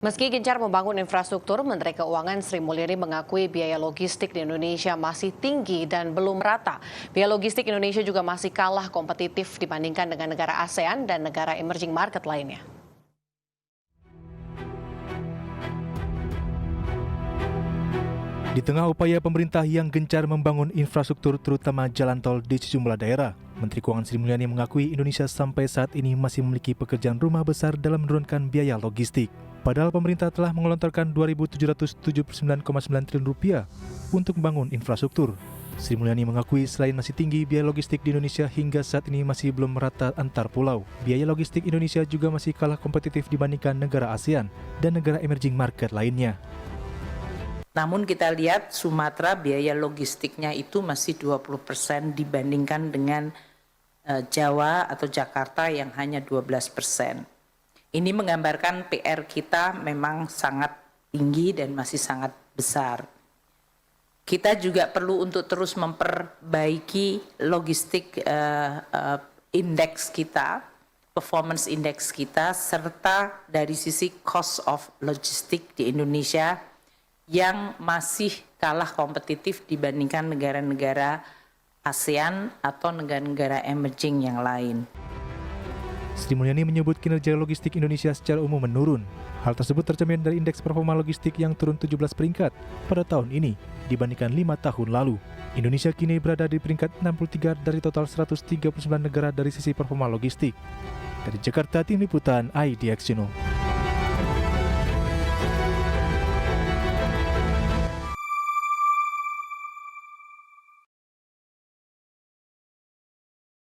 Meski gencar membangun infrastruktur, Menteri Keuangan Sri Mulyani mengakui biaya logistik di Indonesia masih tinggi dan belum rata. Biaya logistik Indonesia juga masih kalah kompetitif dibandingkan dengan negara ASEAN dan negara emerging market lainnya. Di tengah upaya pemerintah yang gencar membangun infrastruktur terutama jalan tol di sejumlah daerah, Menteri Keuangan Sri Mulyani mengakui Indonesia sampai saat ini masih memiliki pekerjaan rumah besar dalam menurunkan biaya logistik. Padahal pemerintah telah mengelontorkan Rp2.779,9 triliun untuk membangun infrastruktur. Sri Mulyani mengakui selain masih tinggi biaya logistik di Indonesia hingga saat ini masih belum merata antar pulau. Biaya logistik Indonesia juga masih kalah kompetitif dibandingkan negara ASEAN dan negara emerging market lainnya. Namun kita lihat Sumatera biaya logistiknya itu masih 20% dibandingkan dengan Jawa atau Jakarta yang hanya 12%. Ini menggambarkan PR kita memang sangat tinggi dan masih sangat besar. Kita juga perlu untuk terus memperbaiki logistik indeks kita, performance index kita, serta dari sisi cost of logistik di Indonesia yang masih kalah kompetitif dibandingkan negara-negara ASEAN atau negara-negara emerging yang lain. Sri Mulyani menyebut kinerja logistik Indonesia secara umum menurun. Hal tersebut tercermin dari indeks performa logistik yang turun 17 peringkat pada tahun ini dibandingkan 5 tahun lalu. Indonesia kini berada di peringkat 63 dari total 139 negara dari sisi performa logistik. Dari Jakarta, Tim Liputan IDX Channel.